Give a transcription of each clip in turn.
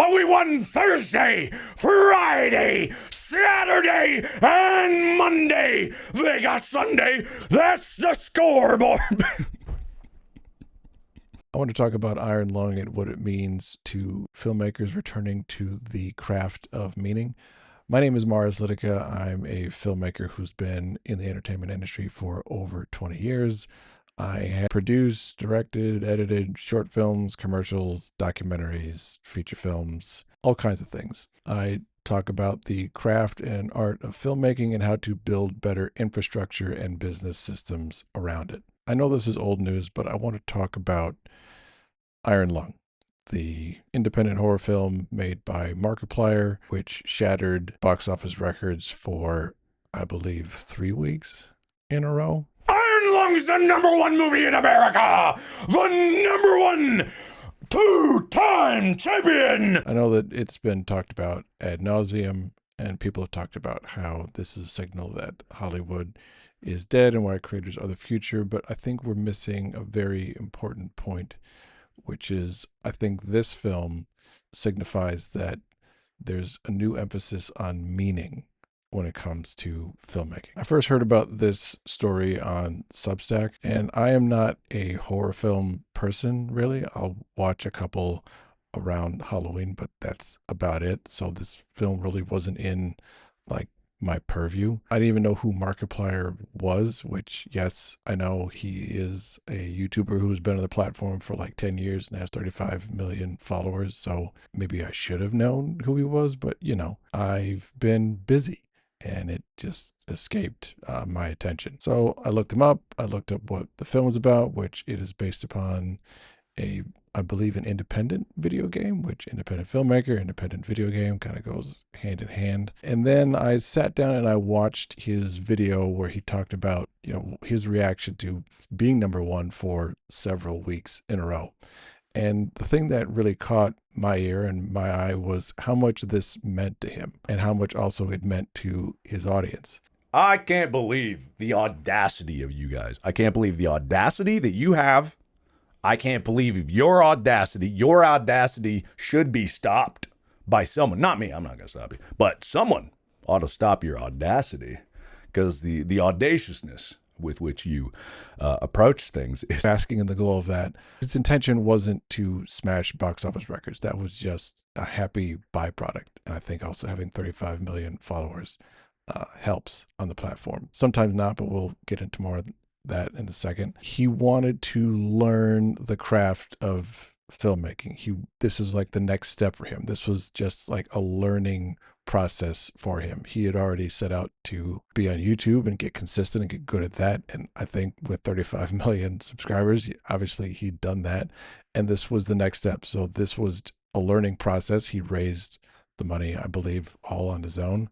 But we won Thursday, Friday, Saturday, and Monday. They got Sunday. That's the scoreboard. I want to talk about iron lung and what it means to filmmakers returning to the craft of meaning. My name is Morris Litica. I'm a filmmaker who's been in the entertainment industry for over 20 years. I have produced, directed, edited short films, commercials, documentaries, feature films, all kinds of things. I talk about the craft and art of filmmaking and how to build better infrastructure and business systems around it. I know this is old news, but I want to talk about Iron Lung, the independent horror film made by Markiplier, which shattered box office records for, I believe, 3 weeks in a row. Iron Lung's the #1 movie in America. The #1 two-time champion. I know that it's been talked about ad nauseum, and people have talked about how this is a signal that Hollywood is dead and why creators are the future, but I think we're missing a very important point, which is I think this film signifies that there's a new emphasis on meaning when it comes to filmmaking. I first heard about this story on Substack, and I am not a horror film person, really. I'll watch a couple around Halloween, but that's about it. So this film really wasn't in like my purview. I didn't even know who Markiplier was, which, yes, I know he is a YouTuber who's been on the platform for like 10 years and has 35 million followers. So maybe I should have known who he was, but you know, I've been busy and it just escaped my attention. So I looked him up. I looked up what the film is about, which it is based upon I believe, an independent video game, which independent filmmaker, independent video game kind of goes hand in hand. And then I sat down and I watched his video where he talked about, you know, his reaction to being #1 for several weeks in a row. And the thing that really caught my ear and my eye was how much this meant to him and how much also it meant to his audience. I can't believe the audacity of you guys. I can't believe the audacity that you have. I can't believe your audacity. Your audacity should be stopped by someone. Not me. I'm not going to stop you. But someone ought to stop your audacity, because the audaciousness with which you approach things is basking in the glow of that. Its intention wasn't to smash box office records. That was just a happy byproduct. And I think also having 35 million followers helps on the platform. Sometimes not, but we'll get into more of that in a second. He wanted to learn the craft of filmmaking. This is like the next step for him. This was just like a learning process for him. He had already set out to be on YouTube and get consistent and get good at that. And I think with 35 million subscribers, obviously he'd done that. And this was the next step. So this was a learning process. He raised the money, I believe, all on his own,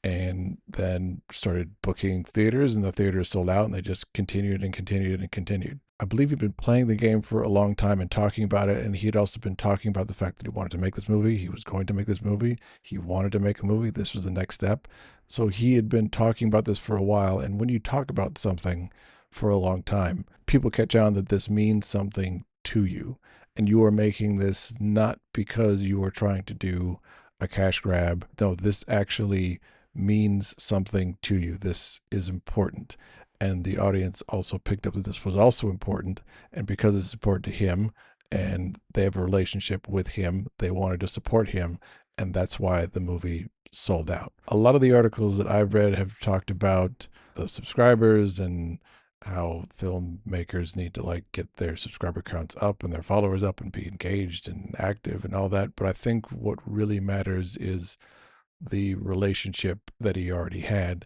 and then started booking theaters, and the theaters sold out, and they just continued and continued and continued. I believe he'd been playing the game for a long time and talking about it, and he had also been talking about the fact that he wanted to make this movie. He was going to make this movie. He wanted to make a movie. This was the next step. So he had been talking about this for a while, and when you talk about something for a long time, people catch on that this means something to you, and you are making this not because you are trying to do a cash grab. No, this actually means something to you. This is important. And the audience also picked up that this was also important. And because it's important to him and they have a relationship with him, they wanted to support him. And that's why the movie sold out. A lot of the articles that I've read have talked about the subscribers and how filmmakers need to like get their subscriber counts up and their followers up and be engaged and active and all that. But I think what really matters is the relationship that he already had,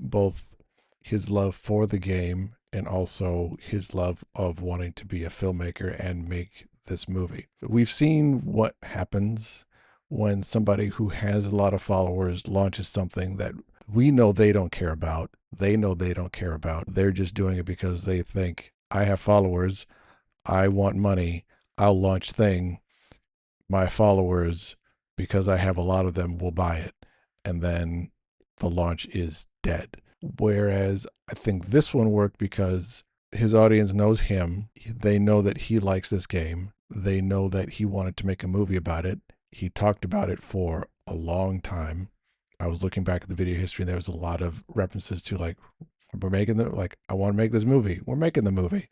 both his love for the game and also his love of wanting to be a filmmaker and make this movie. We've seen what happens when somebody who has a lot of followers launches something that we know they don't care about. They know they don't care about. They're just doing it because they think, I have followers, I want money, I'll launch thing. My followers, because I have a lot of them, will buy it. And then the launch is dead. Whereas I think this one worked because his audience knows him. They know that he likes this game. They know that he wanted to make a movie about it. He talked about it for a long time. I was looking back at the video history, and there was a lot of references to like, we're making the, like, I want to make this movie. We're making the movie.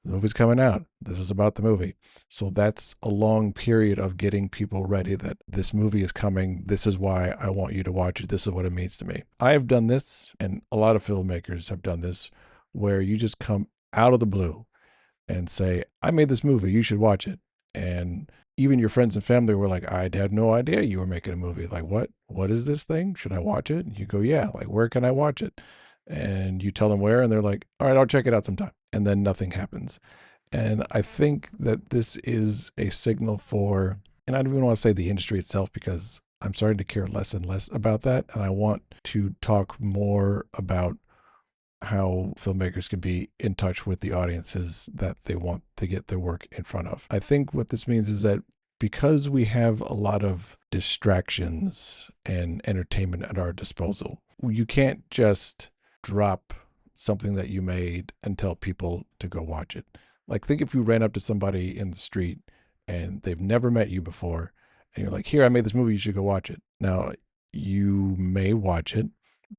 The movie's coming out. This is about the movie. So that's a long period of getting people ready that this movie is coming. This is why I want you to watch it. This is what it means to me. I have done this, and a lot of filmmakers have done this, where you just come out of the blue and say, I made this movie. You should watch it. And even your friends and family were like, I had no idea you were making a movie. Like, what is this thing? Should I watch it? And you go, yeah. Like, where can I watch it? And you tell them where, and they're like, all right, I'll check it out sometime. And then nothing happens. And I think that this is a signal for, and I don't even want to say the industry itself, because I'm starting to care less and less about that. And I want to talk more about how filmmakers can be in touch with the audiences that they want to get their work in front of. I think what this means is that because we have a lot of distractions and entertainment at our disposal, you can't just drop something that you made and tell people to go watch it. Like, think if you ran up to somebody in the street and they've never met you before, and you're like, here, I made this movie, you should go watch it. Now, you may watch it,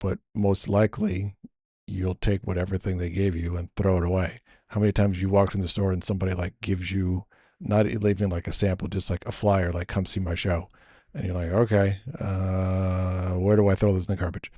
but most likely you'll take whatever thing they gave you and throw it away. How many times you walked in the store and somebody like gives you, not even like a sample, just like a flyer, like, come see my show. And you're like, okay, where do I throw this in the garbage?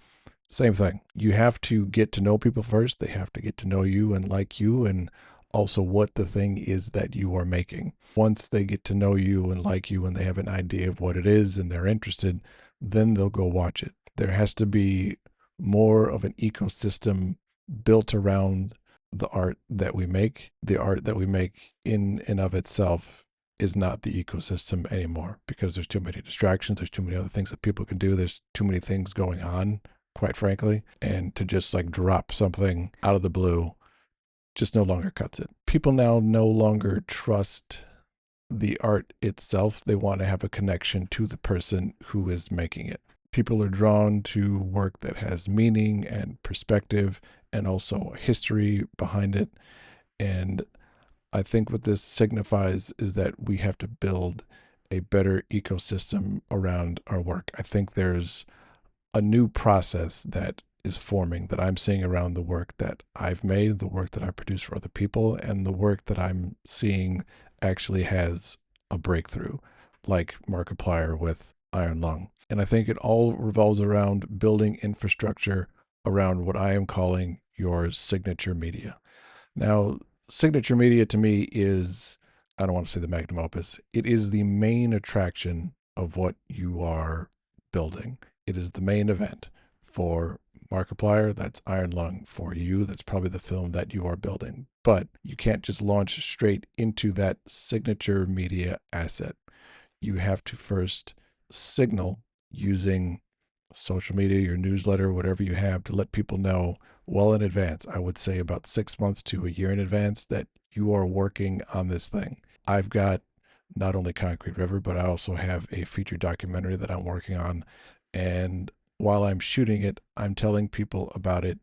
Same thing. You have to get to know people first. They have to get to know you and like you, and also what the thing is that you are making. Once they get to know you and like you and they have an idea of what it is and they're interested, then they'll go watch it. There has to be more of an ecosystem built around the art that we make. The art that we make in and of itself is not the ecosystem anymore, because there's too many distractions. There's too many other things that people can do. There's too many things going on, quite frankly. And to just like drop something out of the blue just no longer cuts it. People now no longer trust the art itself. They want to have a connection to the person who is making it. People are drawn to work that has meaning and perspective and also a history behind it. And I think what this signifies is that we have to build a better ecosystem around our work. I think there's a new process that is forming that I'm seeing around the work that I've made, the work that I produce for other people, and the work that I'm seeing actually has a breakthrough, like Markiplier with Iron Lung. And I think it all revolves around building infrastructure around what I am calling your signature media. Now, signature media to me is, I don't want to say the magnum opus, it is the main attraction of what you are building. It is the main event. For Markiplier, that's Iron Lung. For you, that's probably the film that you are building. But you can't just launch straight into that signature media asset. You have to first signal using social media, your newsletter, whatever you have, to let people know well in advance. I would say about 6 months to a year in advance that you are working on this thing. I've got not only Concrete River, but I also have a feature documentary that I'm working on. And while I'm shooting it, I'm telling people about it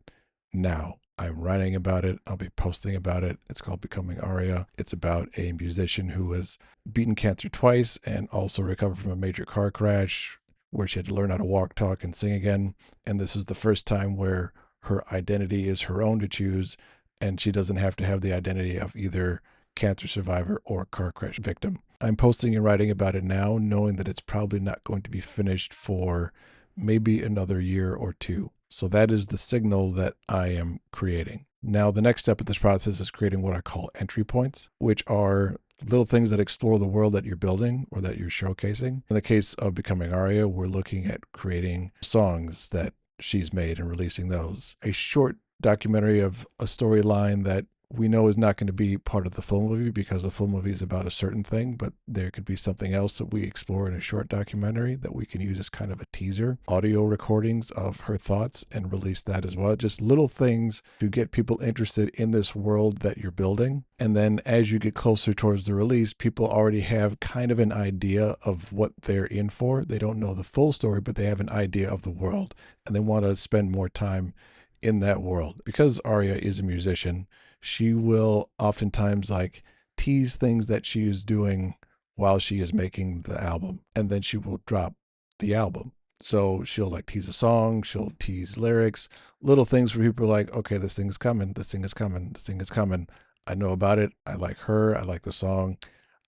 now. I'm writing about it. I'll be posting about it. It's called Becoming Aria. It's about a musician who was beaten cancer twice and also recovered from a major car crash where she had to learn how to walk, talk, and sing again. And this is the first time where her identity is her own to choose, and she doesn't have to have the identity of either cancer survivor or car crash victim. I'm posting and writing about it now, knowing that it's probably not going to be finished for maybe another year or two. So that is the signal that I am creating. Now, the next step of this process is creating what I call entry points, which are little things that explore the world that you're building or that you're showcasing. In the case of Becoming Aria, we're looking at creating songs that she's made and releasing those. A short documentary of a storyline that we know is not going to be part of the full movie because the full movie is about a certain thing, but there could be something else that we explore in a short documentary that we can use as kind of a teaser, audio recordings of her thoughts, and release that as well. Just little things to get people interested in this world that you're building. And then as you get closer towards the release, people already have kind of an idea of what they're in for. They don't know the full story, but they have an idea of the world, and they want to spend more time in that world. Because Aria is a musician, she will oftentimes like tease things that she is doing while she is making the album, and then she will drop the album. So she'll like tease a song, she'll tease lyrics, little things where people are like, okay, this thing is coming, this thing is coming, this thing is coming. I know about it. I like her. I like the song.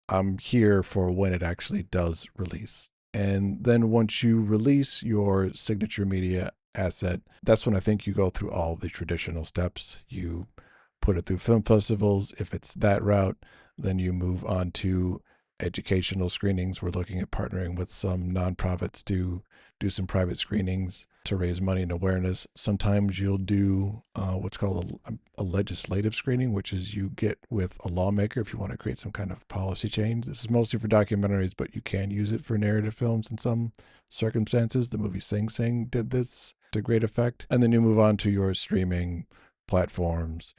I'm here for when it actually does release. And then once you release your signature media asset, that's when I think you go through all the traditional steps. You put it through film festivals. If it's that route, then you move on to educational screenings. We're looking at partnering with some nonprofits to do some private screenings to raise money and awareness. Sometimes you'll do what's called a legislative screening, which is you get with a lawmaker if you want to create some kind of policy change. This is mostly for documentaries, but you can use it for narrative films in some circumstances. The movie Sing Sing did this to great effect. And then you move on to your streaming platforms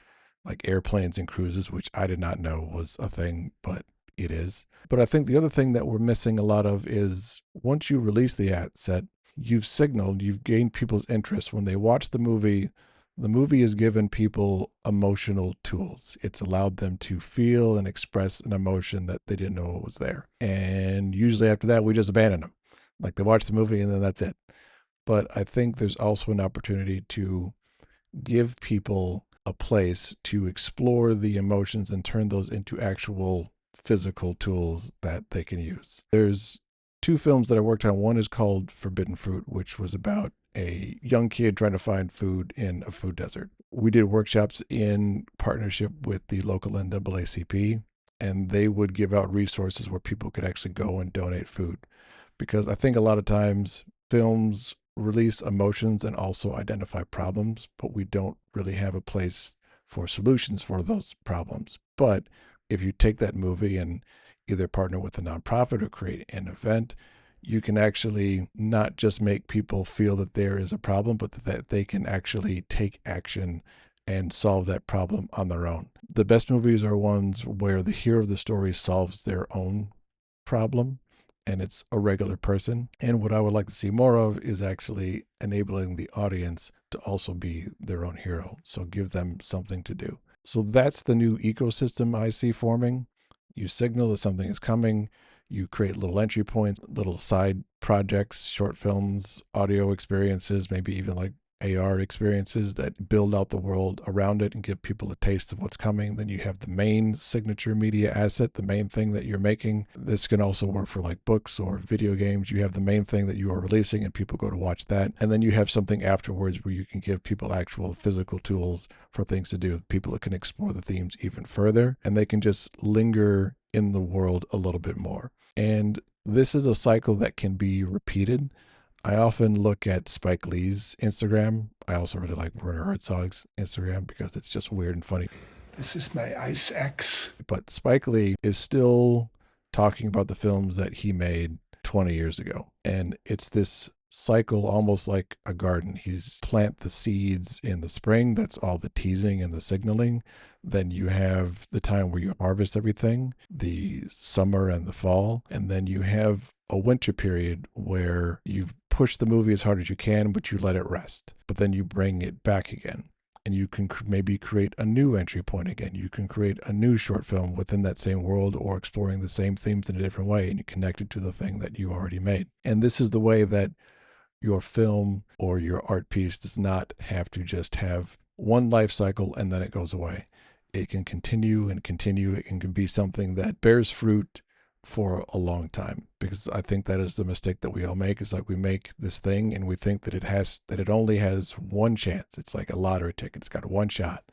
like airplanes and cruises, which I did not know was a thing, but it is. But I think the other thing that we're missing a lot of is once you release the asset, you've signaled, you've gained people's interest. When they watch the movie has given people emotional tools. It's allowed them to feel and express an emotion that they didn't know was there. And usually after that, we just abandon them. Like they watch the movie and then that's it. But I think there's also an opportunity to give people a place to explore the emotions and turn those into actual physical tools that they can use. There's two films that I worked on. One is called Forbidden Fruit, which was about a young kid trying to find food in a food desert. We did workshops in partnership with the local NAACP, and they would give out resources where people could actually go and donate food. Because I think a lot of times films release emotions and also identify problems, but we don't really have a place for solutions for those problems. But if you take that movie and either partner with a nonprofit or create an event, you can actually not just make people feel that there is a problem, but that they can actually take action and solve that problem on their own. The best movies are ones where the hero of the story solves their own problem and it's a regular person. And what I would like to see more of is actually enabling the audience to also be their own hero. So give them something to do. So that's the new ecosystem I see forming. You signal that something is coming. You create little entry points, little side projects, short films, audio experiences, maybe even like AR experiences that build out the world around it and give people a taste of what's coming. Then you have the main signature media asset, the main thing that you're making. This can also work for like books or video games. You have the main thing that you are releasing and people go to watch that. And then you have something afterwards where you can give people actual physical tools for things to do. People that can explore the themes even further and they can just linger in the world a little bit more. And this is a cycle that can be repeated. I often look at Spike Lee's Instagram. I also really like Werner Herzog's Instagram because it's just weird and funny. This is my Ice X. But Spike Lee is still talking about the films that he made 20 years ago. And it's this cycle almost like a garden. He's plant the seeds in the spring. That's all the teasing and the signaling. Then you have the time where you harvest everything, the summer and the fall. And then you have a winter period where you've pushed the movie as hard as you can, but you let it rest. But then you bring it back again. And you can maybe create a new entry point again. You can create a new short film within that same world or exploring the same themes in a different way, and you connect it to the thing that you already made. And this is the way that your film or your art piece does not have to just have one life cycle and then it goes away. It can continue and continue. It can be something that bears fruit for a long time, because I think that is the mistake that we all make. Is like we make this thing and we think that it only has one chance. It's like a lottery ticket. It's got one shot.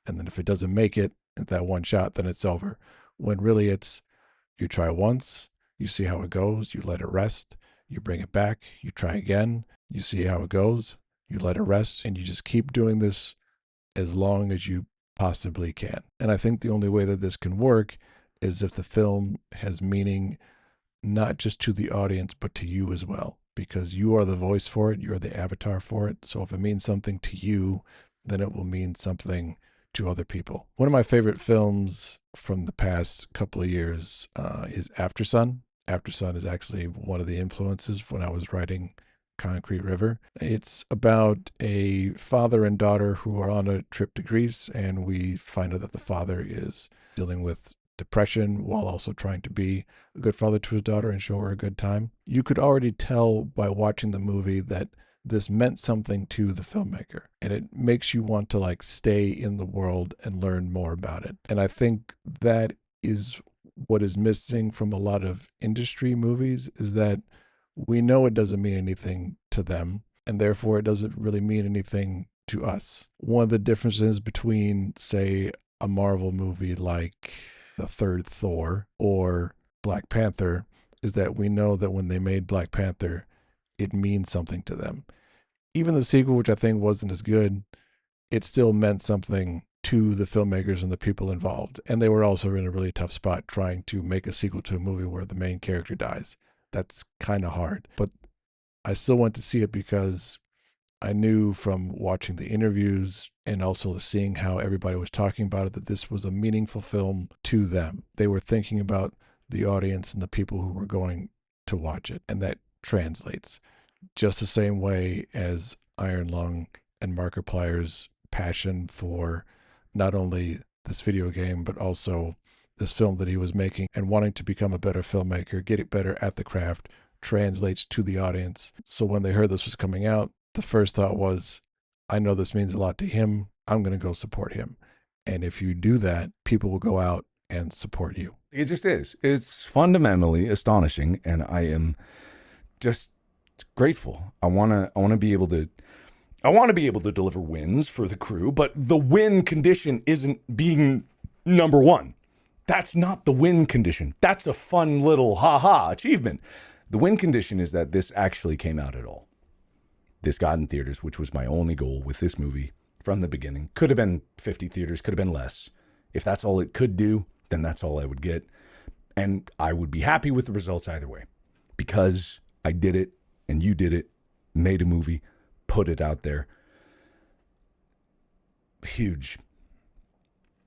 And then if it doesn't make it at that one shot, then it's over. When really it's you try once, you see how it goes, you let it rest, you bring it back, you try again, you see how it goes, you let it rest, and you just keep doing this as long as you possibly can. And I think the only way that this can work is if the film has meaning not just to the audience, but to you as well, because you are the voice for it, you're the avatar for it. So if it means something to you, then it will mean something to other people. One of my favorite films from the past couple of years is After Sun. After Sun is actually one of the influences when I was writing Concrete River. It's about a father and daughter who are on a trip to Greece, and we find out that the father is dealing with depression while also trying to be a good father to his daughter and show her a good time. You could already tell by watching the movie that this meant something to the filmmaker, and it makes you want to like stay in the world and learn more about it. And I think that is what is missing from a lot of industry movies, is that we know it doesn't mean anything to them, and therefore it doesn't really mean anything to us. One of the differences between, say, a Marvel movie like the third Thor or Black Panther is that we know that when they made Black Panther, it means something to them. Even the sequel, which I think wasn't as good, it still meant something to the filmmakers and the people involved. And they were also in a really tough spot trying to make a sequel to a movie where the main character dies. That's kind of hard. But I still went to see it because I knew from watching the interviews and also seeing how everybody was talking about it that this was a meaningful film to them. They were thinking about the audience and the people who were going to watch it. And that translates just the same way as Iron Lung and Markiplier's passion for not only this video game, but also this film that he was making and wanting to become a better filmmaker, get it better at the craft, translates to the audience. So when they heard this was coming out, the first thought was, I know this means a lot to him. I'm going to go support him. And if you do that, people will go out and support you. It just is. It's fundamentally astonishing, and I am just grateful. I want to be able to deliver wins for the crew, but the win condition isn't being number one. That's not the win condition. That's a fun little ha-ha achievement. The win condition is that this actually came out at all. This got in theaters, which was my only goal with this movie from the beginning. Could have been 50 theaters, could have been less. If that's all it could do, then that's all I would get. And I would be happy with the results either way, because I did it and you did it, made a movie, put it out there. Huge.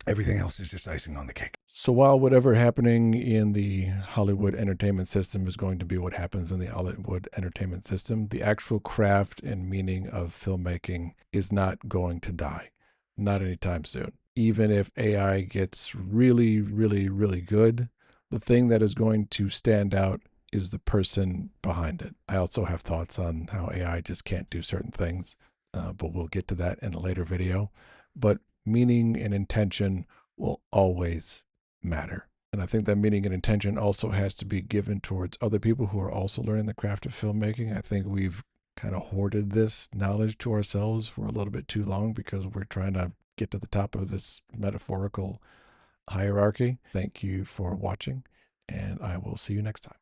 Everything else is just icing on the cake. So while whatever happening in the Hollywood entertainment system is going to be what happens in the Hollywood entertainment system, the actual craft and meaning of filmmaking is not going to die. Not anytime soon. Even if AI gets really, really, really good, the thing that is going to stand out is the person behind it. I also have thoughts on how AI just can't do certain things, but we'll get to that in a later video. But meaning and intention will always matter. And I think that meaning and intention also has to be given towards other people who are also learning the craft of filmmaking. I think we've kind of hoarded this knowledge to ourselves for a little bit too long because we're trying to get to the top of this metaphorical hierarchy. Thank you for watching, and I will see you next time.